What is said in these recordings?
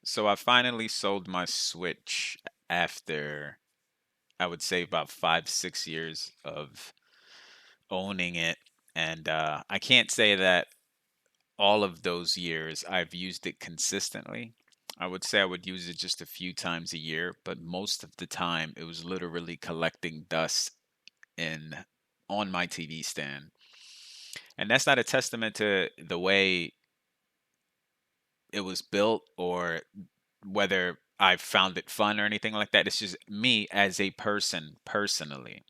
So I finally sold my Switch after I would say about 5, 6 years of owning it. And I can't say that all of those years I've used it consistently. I would say I would use it just a few times a year, but most of the time it was literally collecting dust in on my TV stand. And that's not a testament to the way it was built or whether I found it fun or anything like that. It's just me as a person personally.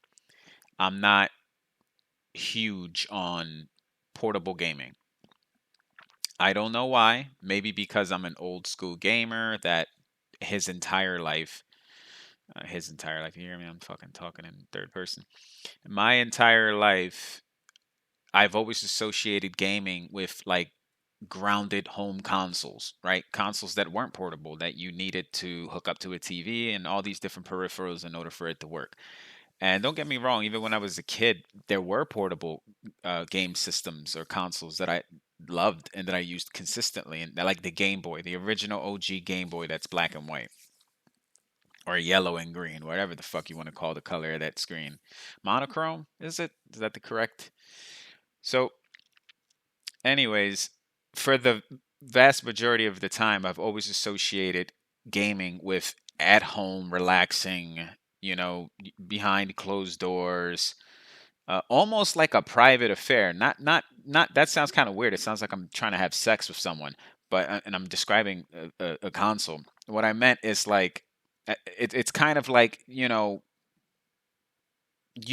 I'm not huge on portable gaming. I don't know why. Maybe because I'm an old school gamer that his entire life, you hear me? I'm fucking talking in third person. My entire life, I've always associated gaming with like grounded home consoles, right? Consoles that weren't portable, that you needed to hook up to a TV and all these different peripherals in order for it to work. And don't get me wrong, even when I was a kid, there were portable game systems or consoles that I loved and that I used consistently. And like the Game Boy, the original OG Game Boy that's black and white or yellow and green, whatever the fuck you want to call the color of that screen. Monochrome, is it? Is that the correct? So, anyways, for the vast majority of the time, I've always associated gaming with at home, relaxing, behind closed doors, almost like a private affair. Not. That sounds kind of weird. It sounds like I'm trying to have sex with someone, but and I'm describing a console. What I meant is like it's kind of like you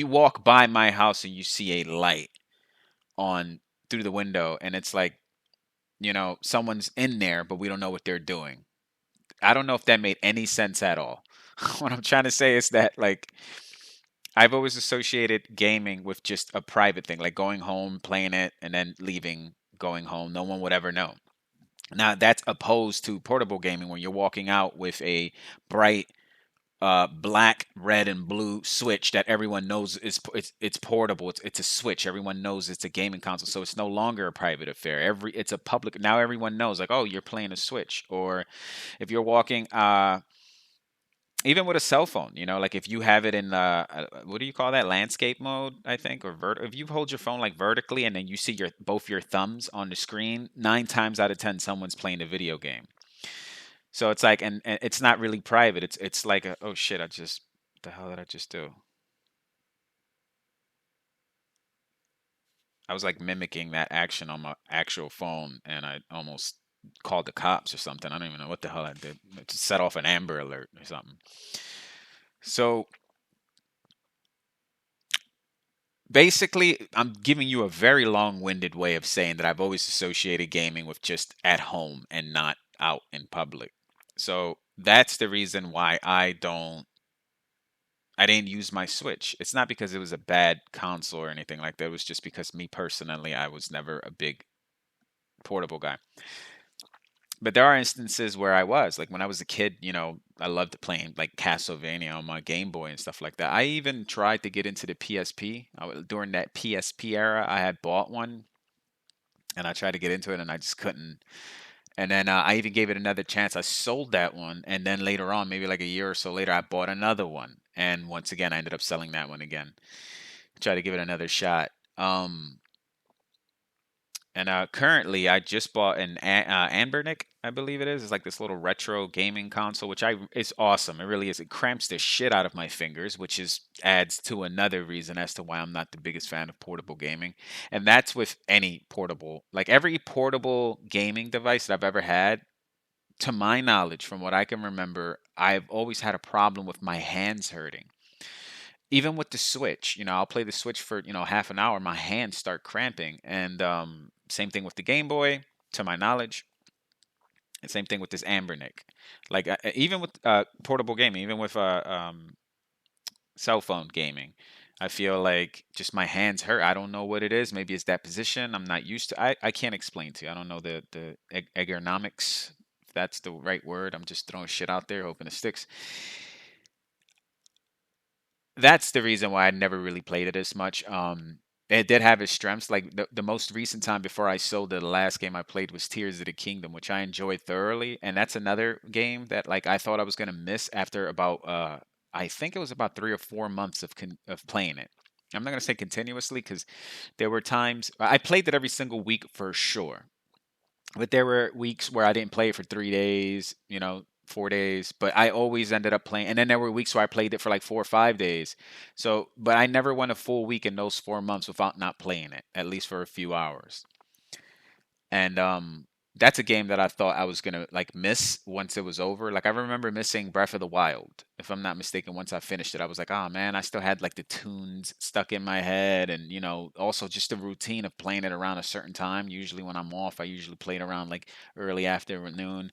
walk by my house and you see a light on through the window, and it's like someone's in there, but we don't know what they're doing. I don't know if that made any sense at all. What I'm trying to say is that like I've always associated gaming with just a private thing, like going home, playing it, and then leaving, going home. No one would ever know. Now that's opposed to portable gaming when you're walking out with a bright black, red, and blue switch that everyone knows it's portable. It's a switch. Everyone knows it's a gaming console, so it's no longer a private affair. It's a public. Now everyone knows, like, oh, you're playing a Switch, or if you're walking, even with a cell phone, like if you have it in what do you call that, landscape mode, I think, or if you hold your phone like vertically and then you see your both your thumbs on the screen, 9 times out of 10, someone's playing a video game. So it's like, and it's not really private. It's like oh shit, the hell did I just do? I was like mimicking that action on my actual phone, and I almost called the cops or something. I don't even know what the hell I did. It just set off an Amber Alert or something. So basically, I'm giving you a very long-winded way of saying that I've always associated gaming with just at home and not out in public. So that's the reason why I didn't use my Switch. It's not because it was a bad console or anything like that. It was just because me personally, I was never a big portable guy. But there are instances where I was, like when I was a kid, I loved playing like Castlevania on my Game Boy and stuff like that. I even tried to get into the PSP. During that PSP era, I had bought one and I tried to get into it and I just couldn't. And then I even gave it another chance. I sold that one, and then later on, maybe like a year or so later, I bought another one. And once again, I ended up selling that one again. Try to give it another shot. And currently, I just bought an Anbernic, I believe it is. It's like this little retro gaming console, which is awesome. It really is. It cramps the shit out of my fingers, which is adds to another reason as to why I'm not the biggest fan of portable gaming. And that's with any portable, like every portable gaming device that I've ever had. To my knowledge, from what I can remember, I've always had a problem with my hands hurting. Even with the Switch, I'll play the Switch for, half an hour, my hands start cramping. And same thing with the Game Boy, to my knowledge. And same thing with this Ambernic. Like even with portable gaming, even with cell phone gaming, I feel like just my hands hurt. I don't know what it is. Maybe it's that position. I'm not used to. I can't explain to you. I don't know the ergonomics. If that's the right word. I'm just throwing shit out there, hoping it sticks. That's the reason why I never really played it as much. it did have its strengths. Like the most recent time before I sold it, the last game I played was Tears of the Kingdom, which I enjoyed thoroughly. And that's another game that like I thought I was gonna miss after about I think it was about 3 or 4 months of playing it. I'm not gonna say continuously because there were times I played it every single week for sure. But there were weeks where I didn't play it for 3 days, 4 days, but I always ended up playing. And then there were weeks where I played it for like 4 or 5 days. So, but I never went a full week in those 4 months without not playing it, at least for a few hours. And that's a game that I thought I was gonna like miss once it was over. Like I remember missing Breath of the Wild, if I'm not mistaken. Once I finished it, I was like, oh man, I still had like the tunes stuck in my head, and also just the routine of playing it around a certain time. Usually when I'm off, I usually play it around like early afternoon.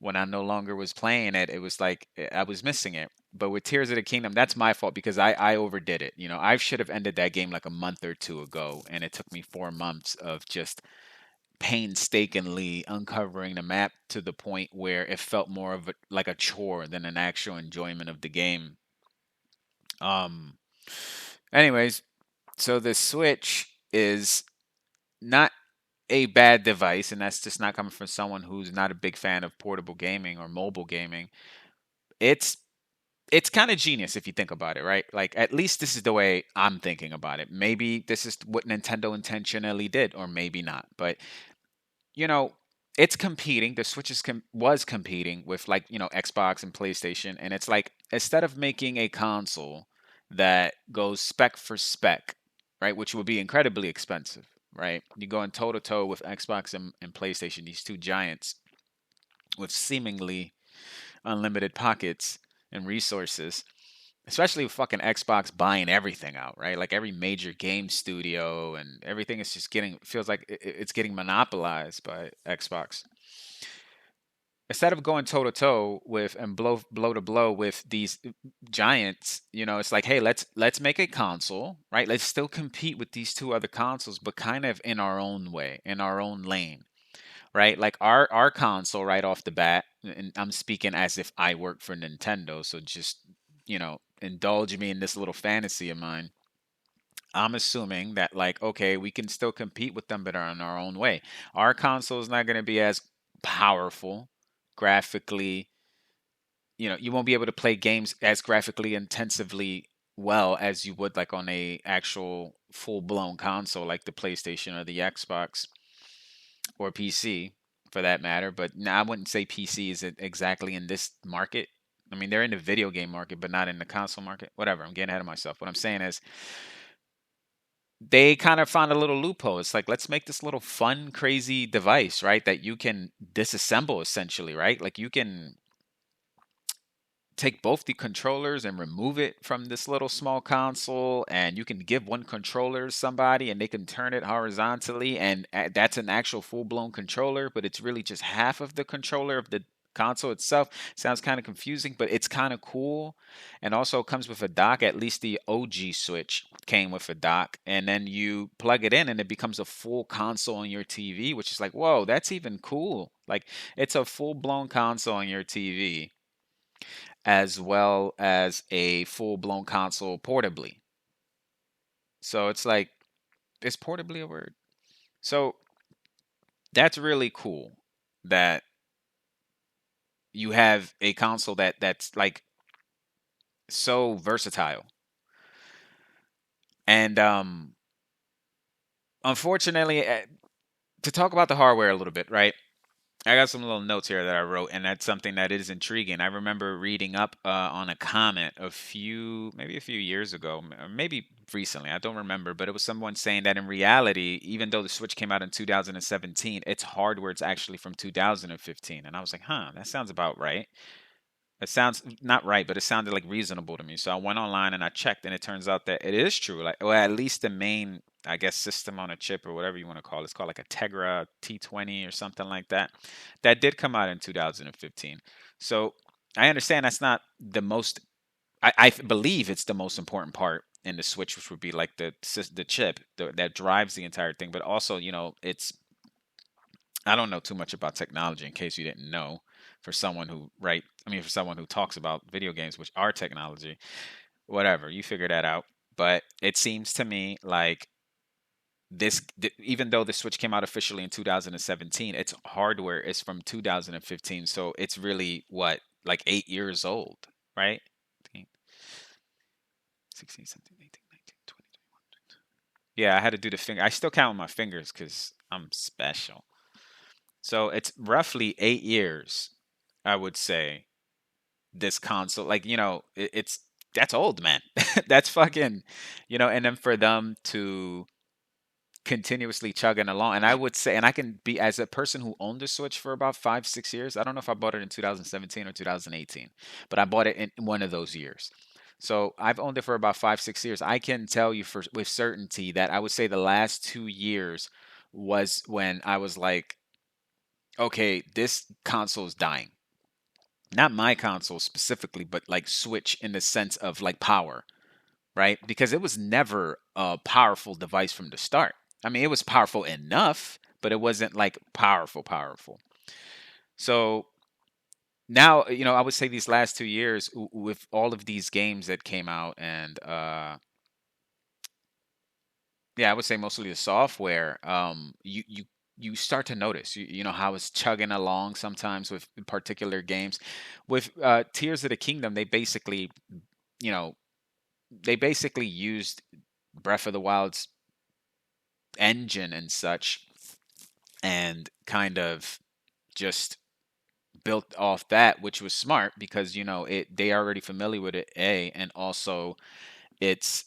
When I no longer was playing it, it was like I was missing it. But with Tears of the Kingdom, that's my fault because I overdid it. I should have ended that game like a month or two ago, and it took me 4 months of just painstakingly uncovering the map to the point where it felt more of like a chore than an actual enjoyment of the game. Um, anyways, so the Switch is not a bad device, and that's just not coming from someone who's not a big fan of portable gaming or mobile gaming. It's it's kind of genius if you think about it, right? Like at least this is the way I'm thinking about it. Maybe this is what Nintendo intentionally did, or maybe not. But you know, it's competing. The Switch was competing with like Xbox and PlayStation, and it's like instead of making a console that goes spec for spec, right, which would be incredibly expensive, right? You going toe to toe with Xbox and PlayStation, these two giants with seemingly unlimited pockets and resources, especially with fucking Xbox buying everything out, right? Like every major game studio and everything is just getting feels like it's getting monopolized by Xbox. Instead of going toe to toe with and blow to blow with these giants, it's like, hey, let's make a console, right? Let's still compete with these two other consoles, but kind of in our own way, in our own lane, right? Like our console right off the bat, and I'm speaking as if I work for Nintendo, so just indulge me in this little fantasy of mine. I'm assuming that like okay, we can still compete with them, but are in our own way. Our console is not going to be as powerful graphically. You won't be able to play games as graphically intensively well as you would like on a actual full blown console like the PlayStation or the Xbox or PC for that matter. But now I wouldn't say PC is exactly in this market. I mean, they're in the video game market, but not in the console market. Whatever. I'm getting ahead of myself. What I'm saying is, they kind of found a little loophole. It's like, let's make this little fun, crazy device, right? That you can disassemble essentially, right? Like you can take both the controllers and remove it from this little small console, and you can give one controller to somebody and they can turn it horizontally, and that's an actual full-blown controller, but it's really just half of the controller of the console itself. Sounds kind of confusing, but it's kind of cool. And also comes with a dock. At least the OG Switch came with a dock, and then you plug it in and it becomes a full console on your TV, which is like, whoa, that's even cool. Like it's a full-blown console on your TV as well as a full blown console portably. So it's like, is portably a word? So that's really cool that you have a console that's like so versatile. And unfortunately, to talk about the hardware a little bit, right? I got some little notes here that I wrote, and that's something that is intriguing. I remember reading up on a comment maybe a few years ago, maybe recently. I don't remember, but it was someone saying that in reality, even though the Switch came out in 2017, its hardware is actually from 2015. And I was like, huh, that sounds about right. It sounds not right, but it sounded like reasonable to me. So I went online and I checked, and it turns out that it is true. Like, well, at least the main, I guess, system on a chip or whatever you want to call it. It's called like a Tegra T20 or something like that. That did come out in 2015. So I understand that's not the most. I believe it's the most important part in the Switch, which would be like the chip that drives the entire thing. But also, it's I don't know too much about technology in case you didn't know. For someone who for someone who talks about video games, which are technology, whatever, you figure that out. But it seems to me like even though the Switch came out officially in 2017, its hardware is from 2015, so it's really what, like 8 years old, right? 15, 16, 17, 18, 19, 20, 21. Yeah, I had to do the finger. I still count with my fingers because I'm special. So it's roughly 8 years, I would say, this console. Like, it's that's old, man. That's fucking, and then for them to continuously chugging along. And I would say, and I can be, as a person who owned the Switch for about 5, 6 years. I don't know if I bought it in 2017 or 2018, but I bought it in one of those years. So I've owned it for about 5, 6 years. I can tell you for with certainty that I would say the last 2 years was when I was like, okay, this console is dying. Not my console specifically, but like Switch in the sense of like power, right? Because it was never a powerful device from the start. I mean, it was powerful enough, but it wasn't like powerful, powerful. So now, I would say these last 2 years, with all of these games that came out, and yeah, I would say mostly the software, you start to notice, how it's chugging along sometimes with particular games. With Tears of the Kingdom, you know, they basically used Breath of the Wild's engine and such, and kind of just built off that, which was smart because they are already familiar with it, and also it's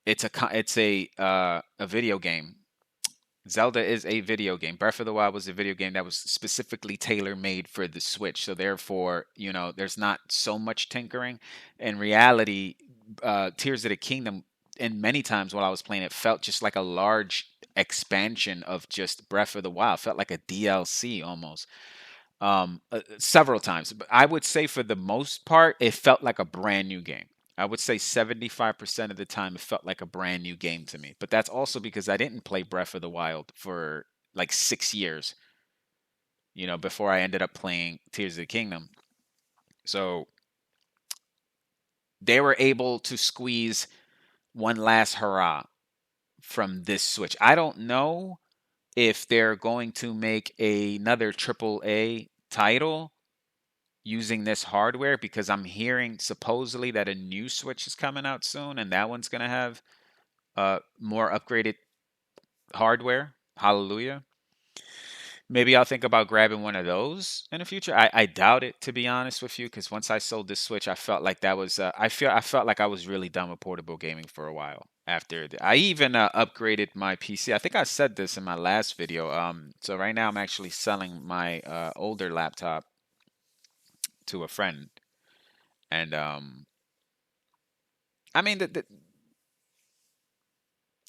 it's a video game. Zelda is a video game. Breath of the Wild was a video game that was specifically tailor made for the Switch. So therefore, there's not so much tinkering. In reality, Tears of the Kingdom, and many times while I was playing it, felt just like a large expansion of just Breath of the Wild. Felt like a DLC almost. Several times. But I would say for the most part, it felt like a brand new game. I would say 75% of the time it felt like a brand new game to me. But that's also because I didn't play Breath of the Wild for like 6 years, before I ended up playing Tears of the Kingdom. So they were able to squeeze one last hurrah from this Switch. I don't know if they're going to make another AAA title using this hardware, because I'm hearing supposedly that a new Switch is coming out soon, and that one's going to have more upgraded hardware. Hallelujah. Maybe I'll think about grabbing one of those in the future. I doubt it, to be honest with you, because once I sold this Switch, I felt like that was I felt like I was really done with portable gaming for a while. I even upgraded my PC. I think I said this in my last video. So right now I'm actually selling my older laptop to a friend, and I mean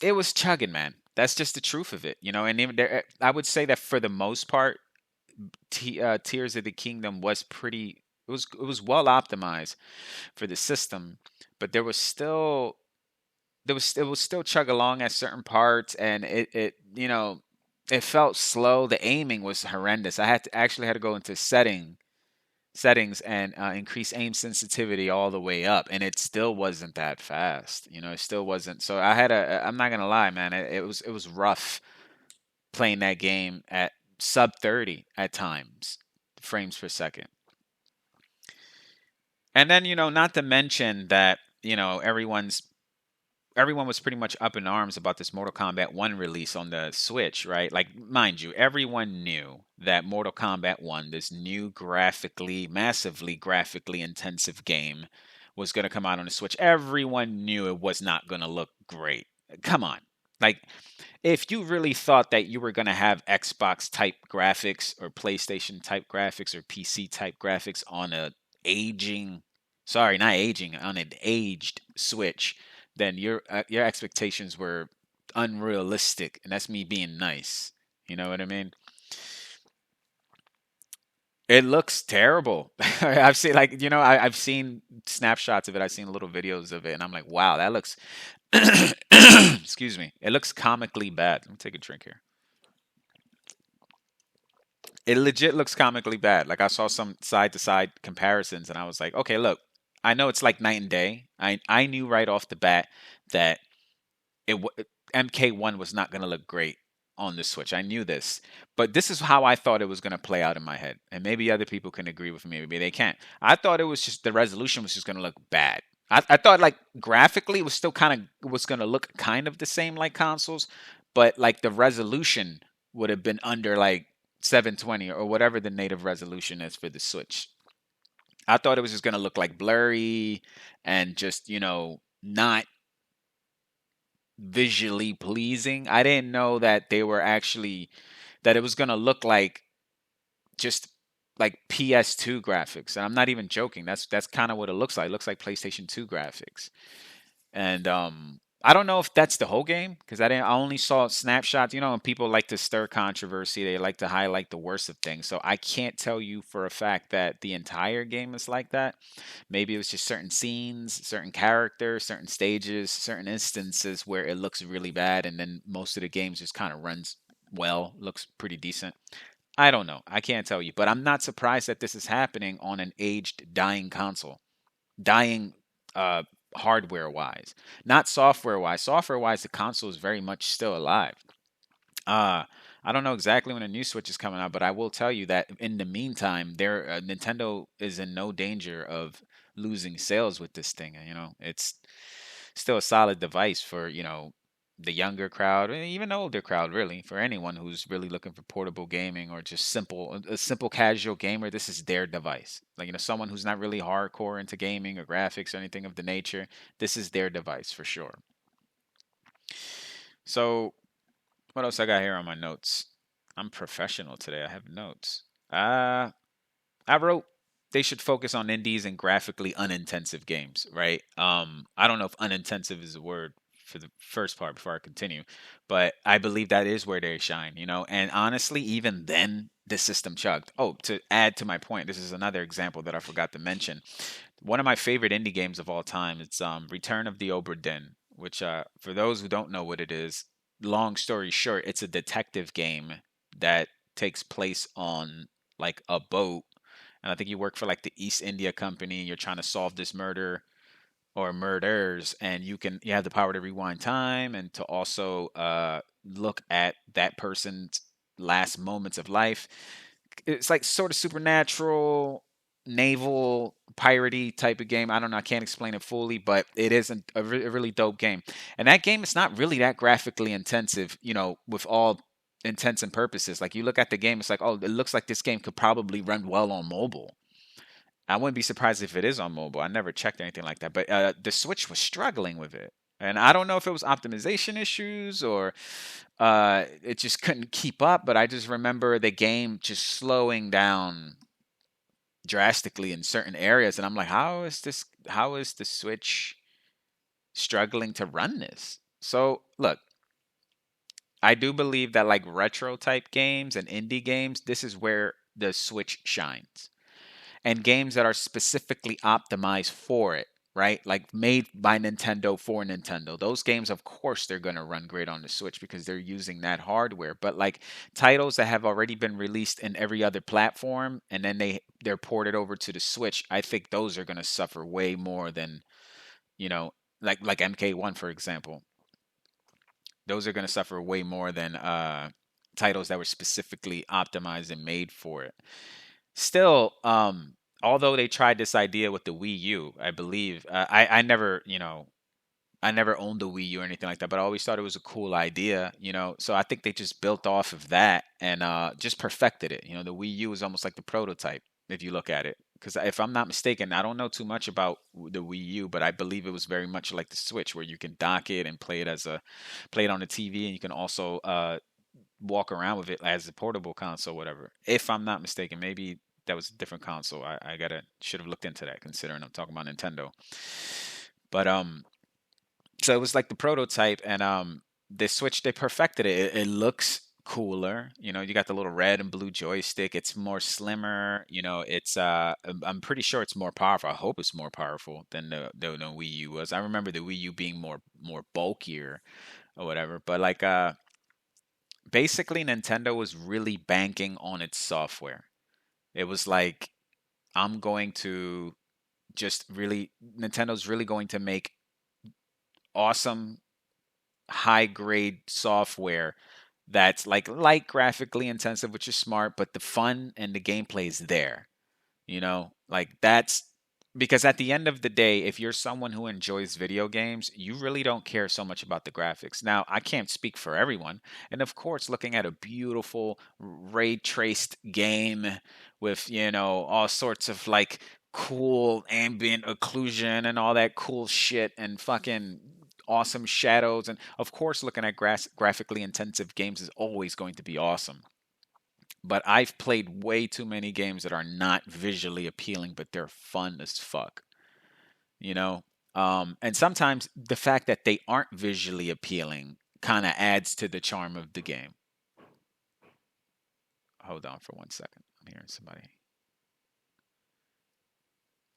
it was chugging, man. That's just the truth of it, And even there, I would say that for the most part, Tears of the Kingdom was pretty. It was well optimized for the system, but it was still chug along at certain parts, and it felt slow. The aiming was horrendous. I had to go into settings and increase aim sensitivity all the way up, and it still wasn't that fast. It still wasn't. So I'm not gonna lie, man. It was rough playing that game at sub 30 at times frames per second. And then, not to mention that, everyone was pretty much up in arms about this Mortal Kombat 1 release on the Switch, right? Like, mind you, everyone knew that Mortal Kombat 1, this new massively graphically intensive game, was going to come out on the Switch. Everyone knew it was not going to look great. Come on. Like, if you really thought that you were going to have Xbox type graphics or PlayStation type graphics or PC type graphics on on an aged Switch, then your expectations were unrealistic, and that's me being nice. You know what I mean? It looks terrible. I've seen, like, I've seen snapshots of it. I've seen little videos of it, and I'm like, wow, that looks. Excuse me. It looks comically bad. Let me take a drink here. It legit looks comically bad. Like, I saw some side to side comparisons, and I was like, okay, look, I know it's like night and day. I knew right off the bat that MK1 was not going to look great on the Switch. I knew this, but this is how I thought it was going to play out in my head. And maybe other people can agree with me, maybe they can't. I thought it was just the resolution was just going to look bad. I thought like graphically it was still kind of was going to look kind of the same like consoles, but like the resolution would have been under like 720 or whatever the native resolution is for the Switch. I thought it was just going to look like blurry and just, not visually pleasing. I didn't know that they were actually that it was going to look like just like PS2 graphics. And I'm not even joking. That's kind of what it looks like. It looks like PlayStation 2 graphics. And I don't know if that's the whole game because I only saw snapshots. And people like to stir controversy. They like to highlight the worst of things. So I can't tell you for a fact that the entire game is like that. Maybe it was just certain scenes, certain characters, certain stages, certain instances where it looks really bad, and then most of the games just kind of runs well, looks pretty decent. I don't know. I can't tell you, but I'm not surprised that this is happening on an aged, dying console, dying uh, hardware wise, not software wise. Software wise, the console is very much still alive. Uh, I don't know exactly when a new Switch is coming out, but I will tell you that in the meantime, Nintendo is in no danger of losing sales with this thing. It's still a solid device for the younger crowd, and even the older crowd, really, for anyone who's really looking for portable gaming or just a simple casual gamer. This is their device. Like someone who's not really hardcore into gaming or graphics or anything of the nature. This is their device for sure. So what else I got here on my notes? I'm professional today. I have notes. I wrote they should focus on indies and graphically unintensive games, right? I don't know if unintensive is a word for the first part before I continue, but I believe that is where they shine. And honestly, even then, the system chugged. Oh, to add to my point, this is another example that I forgot to mention. One of my favorite indie games of all time. It's Return of the Obra Dinn, which for those who don't know what it is, long story short, it's a detective game that takes place on like a boat, and I think you work for like the East India Company. And you're trying to solve this murder or murders, and you have the power to rewind time and to also look at that person's last moments of life. It's like sort of supernatural, naval piratey type of game. I don't know. I can't explain it fully, but it is a really dope game. And that game is not really that graphically intensive, with all intents and purposes. Like you look at the game, it's like, oh, it looks like this game could probably run well on mobile. I wouldn't be surprised if it is on mobile. I never checked anything like that, but the Switch was struggling with it, and I don't know if it was optimization issues or it just couldn't keep up. But I just remember the game just slowing down drastically in certain areas, and I'm like, how is this? How is the Switch struggling to run this? So look, I do believe that like retro type games and indie games, this is where the Switch shines, and games that are specifically optimized for it, right? Like made by Nintendo for Nintendo. Those games, of course, they're going to run great on the Switch because they're using that hardware. But like titles that have already been released in every other platform and then they're ported over to the Switch, I think those are going to suffer way more than, you know, like MK1 for example. Those are going to suffer way more than titles that were specifically optimized and made for it. Still, although they tried this idea with the Wii U, I believe I never, I never owned a Wii U or anything like that, but I always thought it was a cool idea. So I think they just built off of that and just perfected it. The Wii U is almost like the prototype if you look at it. Because if I'm not mistaken, I don't know too much about the Wii U, but I believe it was very much like the Switch, where you can dock it and play it on the TV, and you can also walk around with it as a portable console, whatever. If I'm not mistaken, maybe that was a different console. I gotta should have looked into that considering I'm talking about Nintendo. But so it was like the prototype, and they switched, they perfected it. It looks cooler. You got the little red and blue joystick. It's more slimmer. It's I'm pretty sure it's more powerful. I hope it's more powerful than the Wii U was. I remember the Wii U being more bulkier or whatever. But like basically Nintendo was really banking on its software. It was like I'm going to just really Nintendo's really going to make awesome high grade software that's like light graphically intensive, which is smart, but the fun and the gameplay is there. Like that's because at the end of the day, if you're someone who enjoys video games, you really don't care so much about the graphics. Now, I can't speak for everyone. And of course, looking at a beautiful ray traced game with, all sorts of like cool ambient occlusion and all that cool shit and fucking awesome shadows. And of course, looking at graphically intensive games is always going to be awesome. But I've played way too many games that are not visually appealing, but they're fun as fuck. You know, and sometimes the fact that they aren't visually appealing kind of adds to the charm of the game. Hold on for 1 second. I'm hearing somebody.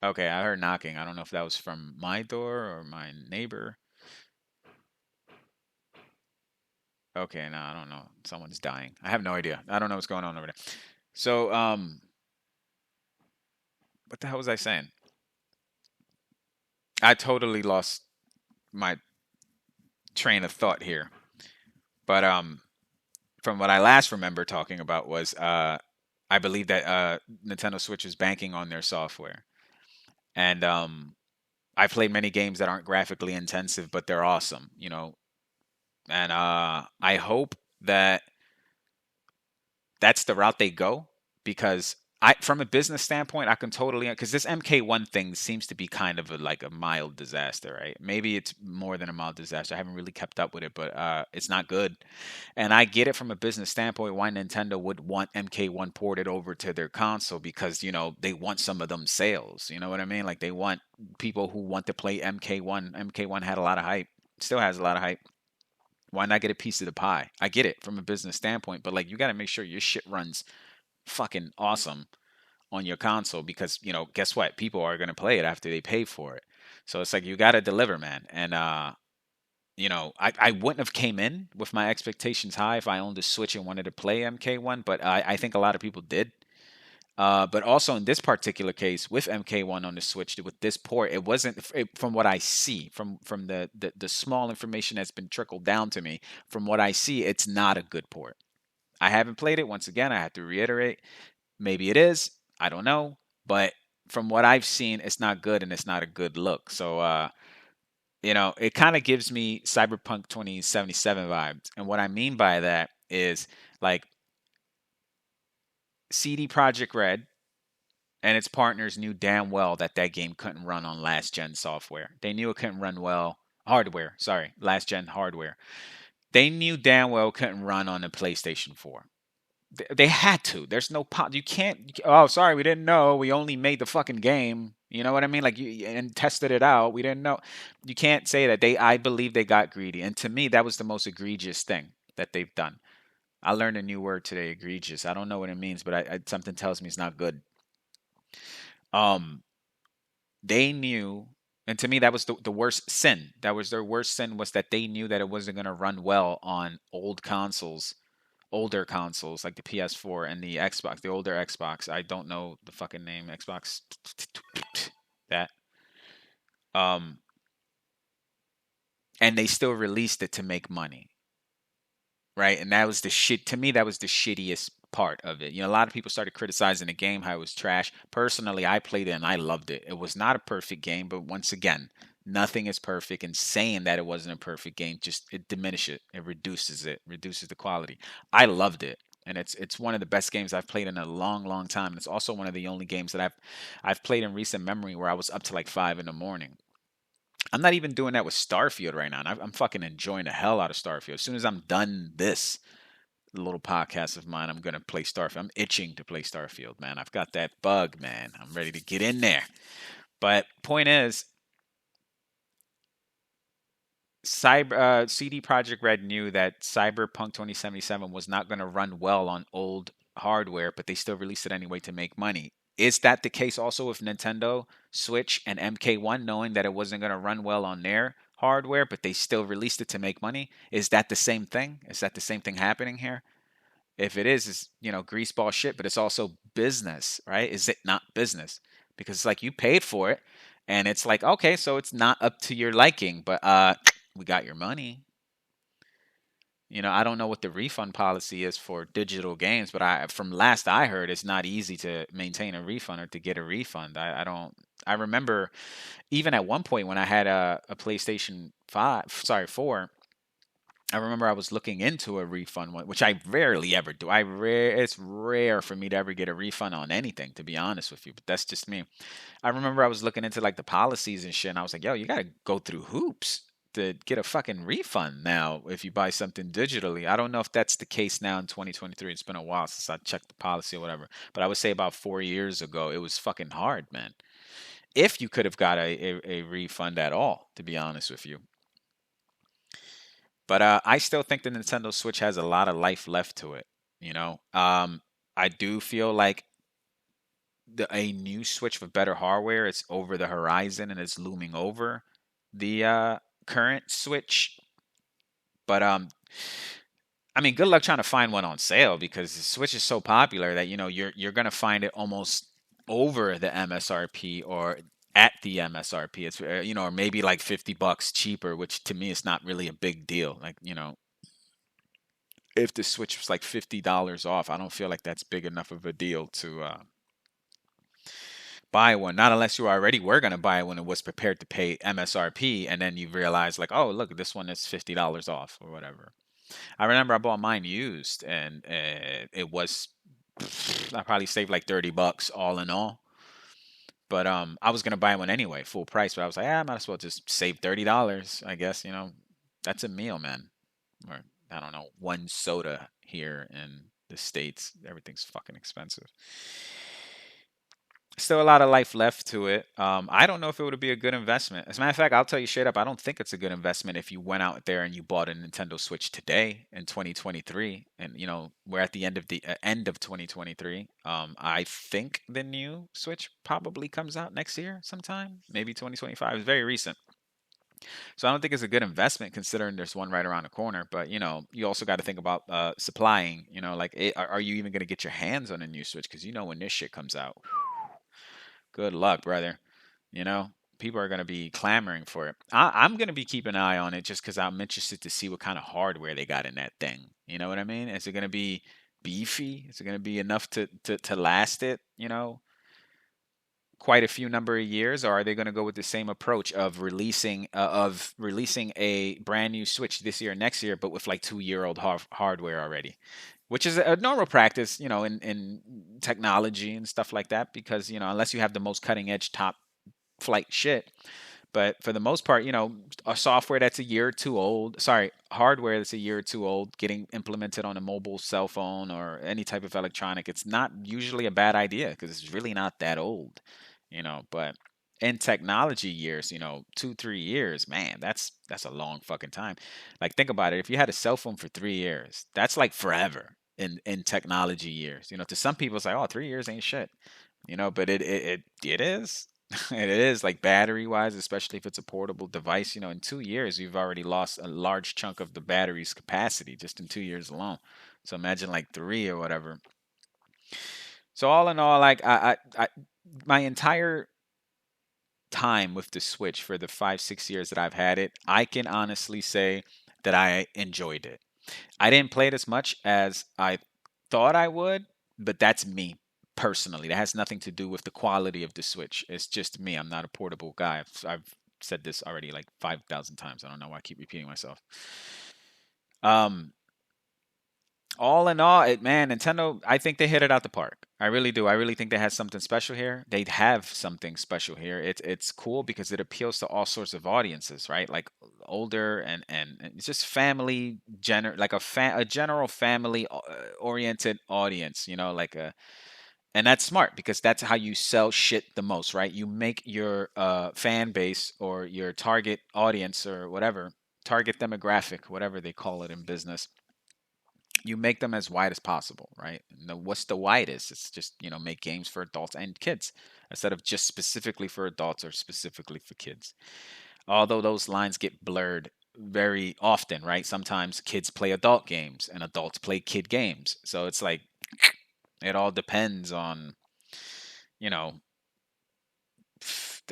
Okay, I heard knocking. I don't know if that was from my door or my neighbor. Okay, no, I don't know. Someone's dying. I have no idea. I don't know what's going on over there. So, what the hell was I saying? I totally lost my train of thought here. But from what I last remember talking about was I believe that Nintendo Switch is banking on their software, and I played many games that aren't graphically intensive, but they're awesome. And I hope that that's the route they go because from a business standpoint, I can totally because this MK1 thing seems to be kind of like a mild disaster, right? Maybe it's more than a mild disaster. I haven't really kept up with it, but it's not good. And I get it from a business standpoint why Nintendo would want MK1 ported over to their console because they want some of them sales. You know what I mean? Like they want people who want to play MK1. MK1 had a lot of hype, still has a lot of hype. Why not get a piece of the pie? I get it from a business standpoint, but like you got to make sure your shit runs fucking awesome on your console because guess what? People are gonna play it after they pay for it. So it's like you got to deliver, man. And I wouldn't have came in with my expectations high if I owned a Switch and wanted to play MK1, but I think a lot of people did. But also in this particular case with MK1 on the Switch with this port, it wasn't from what I see from the small information that's been trickled down to me. From what I see, it's not a good port. I haven't played it. Once again, I have to reiterate. Maybe it is. I don't know. But from what I've seen, it's not good and it's not a good look. So, it kind of gives me Cyberpunk 2077 vibes. And what I mean by that is like CD Projekt Red and its partners knew damn well that that game couldn't run on last gen software. They knew it couldn't run well hardware. Sorry, last gen hardware. They knew damn well it couldn't run on the PlayStation 4. They had to. There's no you can't. Oh, sorry, we didn't know. We only made the fucking game. You know what I mean? Like you and tested it out. We didn't know. You can't say that they. I believe they got greedy, and to me, that was the most egregious thing that they've done. I learned a new word today, egregious. I don't know what it means, but something tells me it's not good. Um, they knew, and to me, that was the worst sin. That was their worst sin was that they knew that it wasn't going to run well on older consoles like the PS4 and the Xbox, the older Xbox. I don't know the fucking name, Xbox that. Um, and they still released it to make money, right? And that was the shit. To me, that was the shittiest part of it. A lot of people started criticizing the game, how it was trash. Personally, I played it and I loved it. It was not a perfect game, but once again, nothing is perfect. And saying that it wasn't a perfect game just it diminishes it. It reduces the quality. I loved it. And it's one of the best games I've played in a long, long time. And it's also one of the only games that I've played in recent memory where I was up to like 5 in the morning. I'm not even doing that with Starfield right now. And I'm fucking enjoying the hell out of Starfield. As soon as I'm done this little podcast of mine, I'm gonna play Starfield. I'm itching to play Starfield, man. I've got that bug, man. I'm ready to get in there. But point is, CD Projekt Red knew that Cyberpunk 2077 was not going to run well on old hardware, but they still released it anyway to make money. Is that the case also with Nintendo Switch and MK1, knowing that it wasn't going to run well on their hardware, but they still released it to make money? Is that the same thing? Is that the same thing happening here? If it is, it's greaseball shit, but it's also business, right? Is it not business? Because it's like you paid for it, and it's like okay, so it's not up to your liking, but we got your money. I don't know what the refund policy is for digital games, but from last I heard, it's not easy to maintain a refund or to get a refund. I don't. I remember even at one point when I had a PlayStation 5, sorry, 4. I remember I was looking into a refund one, which I rarely ever do. It's rare for me to ever get a refund on anything, to be honest with you. But that's just me. I remember I was looking into like the policies and shit, and I was like, yo, you gotta go through hoops to get a fucking refund now if you buy something digitally. I don't know if that's the case now in 2023. It's been a while since I checked the policy or whatever. But I would say about 4 years ago, it was fucking hard, man. If you could have got a refund at all, to be honest with you. But I still think the Nintendo Switch has a lot of life left to it. I do feel like a new Switch with better hardware is over the horizon and it's looming over the current Switch. But I mean, good luck trying to find one on sale because the Switch is so popular that you're gonna find it almost over the MSRP or at the MSRP. It's or maybe like $50 cheaper, which to me is not really a big deal. Like if the Switch was like $50 off, I don't feel like that's big enough of a deal to buy one. Not unless you already were gonna buy one and was prepared to pay MSRP, and then you realize like, oh look, this one is $50 off or whatever. I remember I bought mine used, and it was I probably saved like $30 all in all. But I was gonna buy one anyway, full price. But I was like, I might as well just save $30. I guess that's a meal, man. Or I don't know, one soda here in the States. Everything's fucking expensive. Still a lot of life left to it. I don't know if it would be a good investment. As a matter of fact, I'll tell you straight up, I don't think it's a good investment if you went out there and you bought a Nintendo Switch today in 2023, and we're at the end of 2023. I think the new Switch probably comes out next year sometime, maybe 2025. It's very recent. So I don't think it's a good investment considering there's one right around the corner. But you also got to think about supplying. Like are you even going to get your hands on a new Switch? Because when this shit comes out, good luck, brother. You know, People are going to be clamoring for it. I'm going to be keeping an eye on it just because I'm interested to see what kind of hardware they got in that thing. You know what I mean? Is it going to be beefy? Is it going to be enough to last it? Quite a few number of years, or are they going to go with the same approach of releasing a brand new Switch this year, next year, but with like 2 year old hardware already, which is a normal practice, in technology and stuff like that, because unless you have the most cutting edge top flight shit. But for the most part, a software that's a year or two old, sorry, hardware that's a year or two old, getting implemented on a mobile cell phone or any type of electronic, it's not usually a bad idea because it's really not that old. But in technology years, 2, 3 years, man, that's a long fucking time. Like think about it. If you had a cell phone for 3 years, that's like forever in technology years. To some people it's like, oh, 3 years ain't shit. But it is. It is like battery wise, especially if it's a portable device. In 2 years, you've already lost a large chunk of the battery's capacity just in 2 years alone. So imagine like three or whatever. So all in all, like my entire time with the Switch for the 5, 6 years that I've had it, I can honestly say that I enjoyed it. I didn't play it as much as I thought I would, but that's me personally. That has nothing to do with the quality of the Switch. It's just me. I'm not a portable guy. I've said this already like 5,000 times. I don't know why I keep repeating myself. Um, all in all, man, Nintendo, I think they hit it out the park. I really do. I really think they had something special here. They have something special here. It's cool because it appeals to all sorts of audiences, right? Like older and it's just family like a general family oriented audience, like a and that's smart because that's how you sell shit the most, right? You make your fan base or your target audience or whatever, target demographic, whatever they call it in business, you make them as wide as possible, right? What's the widest? It's just make games for adults and kids instead of just specifically for adults or specifically for kids. Although those lines get blurred very often, right? Sometimes kids play adult games and adults play kid games, so it's like it all depends on you know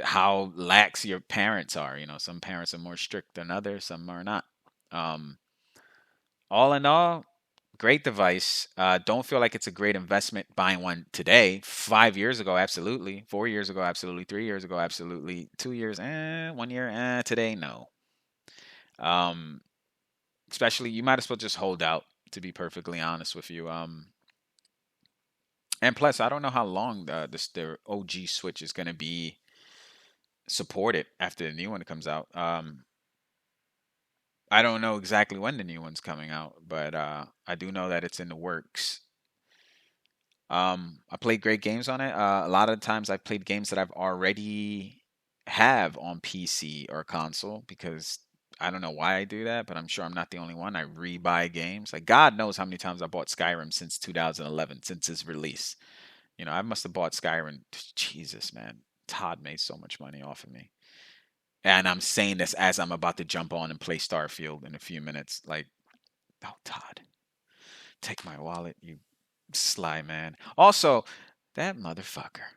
how lax your parents are. Some parents are more strict than others, some are not. um all in all, great device. Don't feel like it's a great investment buying one today. 5 years ago, absolutely. 4 years ago, absolutely. 3 years ago, absolutely. 2 years, 1 year, today, no. Um, Especially, you might as well just hold out. To be perfectly honest with you, and plus, I don't know how long the OG Switch is going to be supported after the new one comes out. I don't know exactly when the new one's coming out, but I do know that it's in the works. I played great games on it. A lot of the times I've played games that I've already have on PC or console because I don't know why I do that, but I'm sure I'm not the only one. I rebuy games. Like God knows how many times I bought Skyrim since 2011, since its release. I must have bought Skyrim. Jesus, man. Todd made so much money off of me. And I'm saying this as I'm about to jump on and play Starfield in a few minutes. Like, oh, Todd, take my wallet, you sly man. Also, that motherfucker.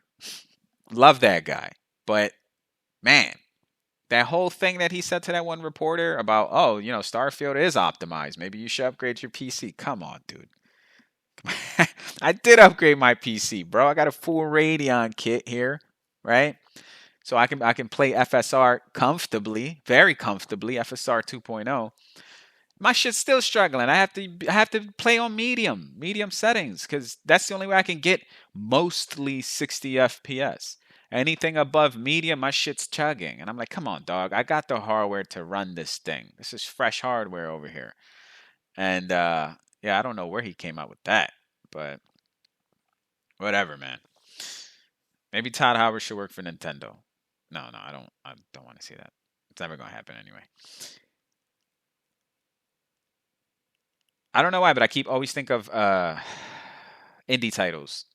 Love that guy. But, man, that whole thing that he said to that one reporter about, oh, Starfield is optimized. Maybe you should upgrade your PC. Come on, dude. I did upgrade my PC, bro. I got a full Radeon kit here, right? So I can play FSR comfortably, very comfortably, FSR 2.0. My shit's still struggling. I have to play on medium settings cuz that's the only way I can get mostly 60 FPS. Anything above medium, my shit's chugging. And I'm like, "Come on, dog. I got the hardware to run this thing. This is fresh hardware over here." And yeah, I don't know where he came out with that, but whatever, man. Maybe Todd Howard should work for Nintendo. No, no, I don't. I don't want to see that. It's never gonna happen anyway. I don't know why, but I keep always think of indie titles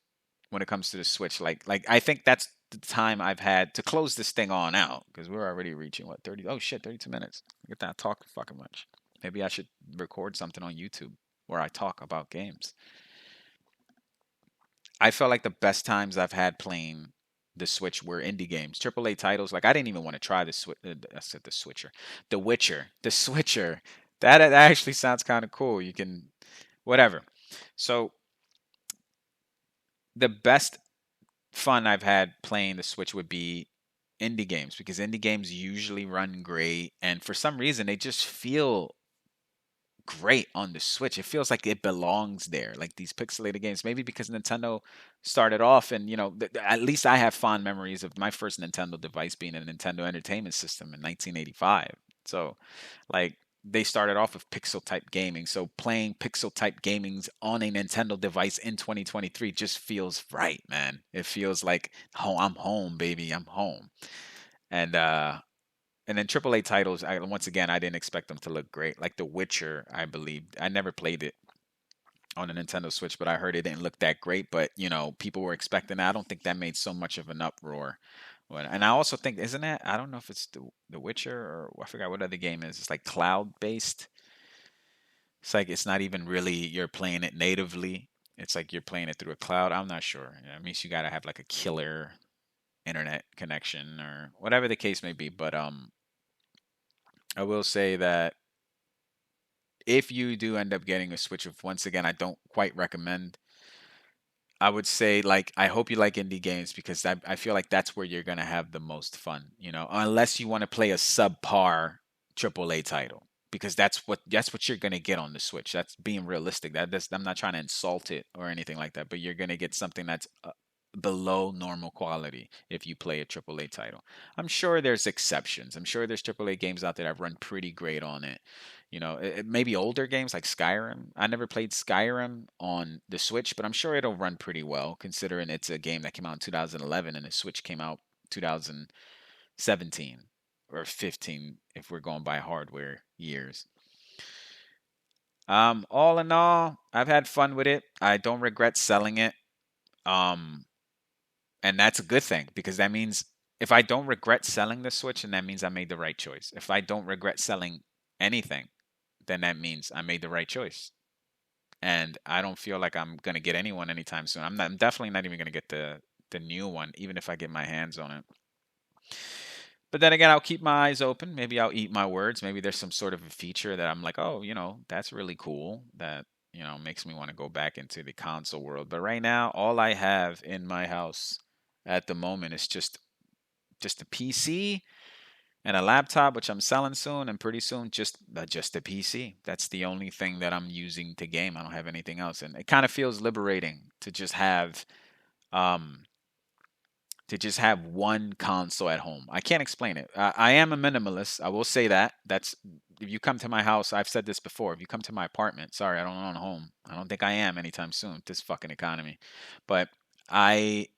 when it comes to the Switch. Like I think that's the time I've had to close this thing on out because we're already reaching what 30. Oh shit, 32 minutes. Get that talk fucking much. Maybe I should record something on YouTube where I talk about games. I felt like the best times I've had playing the Switch were indie games, AAA titles. Like I didn't even want to try the Switch. I said the Switcher, the Witcher, the Switcher. That actually sounds kind of cool. You can, whatever. So the best fun I've had playing the Switch would be indie games because indie games usually run great, and for some reason they just feel great on the Switch. It feels like it belongs there, like these pixelated games. Maybe because Nintendo started off, and at least I have fond memories of my first Nintendo device being a Nintendo Entertainment System in 1985. So, like, they started off with pixel type gaming. So playing pixel type gamings on a Nintendo device in 2023 just feels right, man. It feels like, oh, I'm home, baby. I'm home. And then AAA titles, once again, I didn't expect them to look great. Like The Witcher, I believe. I never played it on a Nintendo Switch, but I heard it didn't look that great. But, people were expecting that. I don't think that made so much of an uproar. And I also think, isn't that, I don't know if it's The Witcher or I forgot what other game it is. It's like cloud based. It's like it's not even really you're playing it natively. It's like you're playing it through a cloud. I'm not sure. It means you got to have like a killer internet connection or whatever the case may be. But I will say that if you do end up getting a Switch, of once again, I don't quite recommend. I would say like I hope you like indie games because I feel like that's where you're gonna have the most fun. Unless you want to play a subpar AAA title because that's what you're gonna get on the Switch. That's being realistic. I'm not trying to insult it or anything like that, but you're gonna get something that's below normal quality if you play a AAA title. I'm sure there's exceptions. I'm sure there's AAA games out there that run pretty great on it. Maybe older games like Skyrim. I never played Skyrim on the Switch, but I'm sure it'll run pretty well considering it's a game that came out in 2011 and the Switch came out 2017 or 15 if we're going by hardware years. All in all, I've had fun with it. I don't regret selling it. Um, and that's a good thing because that means if I don't regret selling the Switch, then that means I made the right choice. If I don't regret selling anything, then that means I made the right choice. And I don't feel like I'm gonna get anyone anytime soon. I'm definitely not even gonna get the new one, even if I get my hands on it. But then again, I'll keep my eyes open. Maybe I'll eat my words. Maybe there's some sort of a feature that I'm like, oh, that's really cool. That, makes me want to go back into the console world. But right now, all I have in my house at the moment is just a PC and a laptop, which I'm selling soon, and pretty soon just a PC. That's the only thing that I'm using to game. I don't have anything else, and it kind of feels liberating um to just have one console at home. I can't explain it. I am a minimalist. I will say that. That's If you come to my house, I've said this before. If you come to my apartment, sorry, I don't own a home. I don't think I am anytime soon. This fucking economy, but I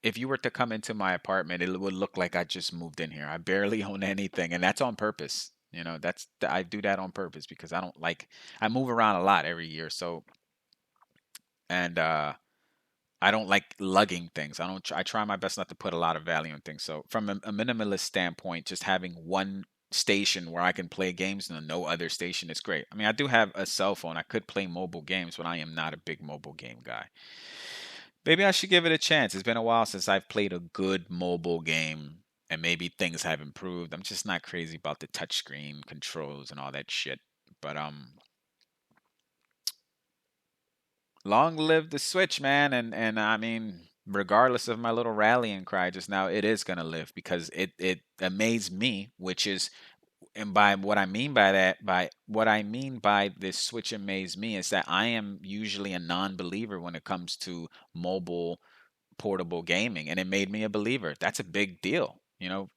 if you were to come into my apartment, it would look like I just moved in here. I barely own anything, and that's on purpose. I do that on purpose because I move around a lot every year, so and I don't like lugging things. I try my best not to put a lot of value in things. So from a minimalist standpoint, just having one station where I can play games and no other station is great. I mean, I do have a cell phone. I could play mobile games, but I am not a big mobile game guy. Maybe I should give it a chance. It's been a while since I've played a good mobile game, and maybe things have improved. I'm just not crazy about the touchscreen controls and all that shit. But long live the Switch, man, and I mean, regardless of my little rallying cry just now, it is gonna live because it amazed me, which is and by what I mean by this Switch amaze me is that I am usually a non-believer when it comes to mobile portable gaming, and it made me a believer. That's a big deal,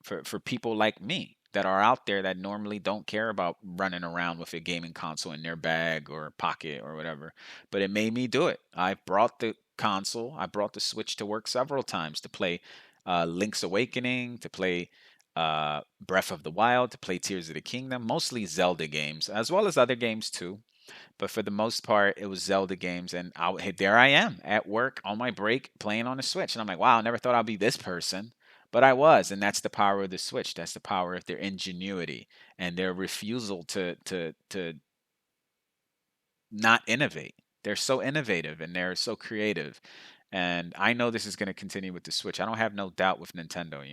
for people like me that are out there that normally don't care about running around with a gaming console in their bag or pocket or whatever. But it made me do it. I brought the console, I brought the Switch to work several times to play Link's Awakening, to play Breath of the Wild, to play Tears of the Kingdom, mostly Zelda games, as well as other games too. But for the most part, it was Zelda games, and there I am at work on my break playing on the Switch, and I'm like, wow, I never thought I'd be this person, but I was, and that's the power of the Switch. That's the power of their ingenuity and their refusal to not innovate. They're so innovative and they're so creative. And I know this is going to continue with the Switch. I don't have no doubt with Nintendo.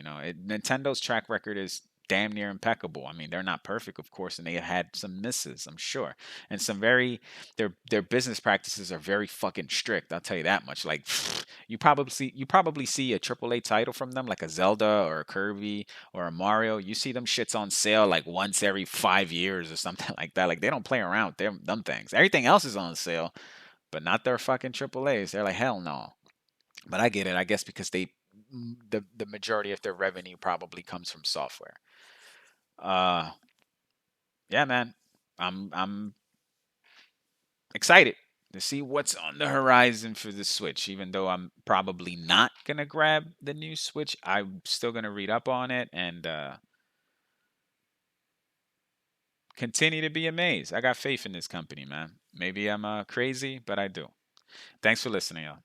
Nintendo's track record is damn near impeccable. I mean, they're not perfect, of course, and they had some misses, I'm sure, and some their business practices are very fucking strict. I'll tell you that much. Like, you probably see a AAA title from them, like a Zelda or a Kirby or a Mario. You see them shits on sale like once every 5 years or something like that. Like they don't play around with them things. Everything else is on sale, but not their fucking AAAs. They're like, hell no. But I get it. I guess because the majority of their revenue probably comes from software. Uh, yeah, man. I'm excited to see what's on the horizon for the Switch. Even though I'm probably not gonna grab the new Switch, I'm still gonna read up on it and continue to be amazed. I got faith in this company, man. Maybe I'm crazy, but I do. Thanks for listening, y'all.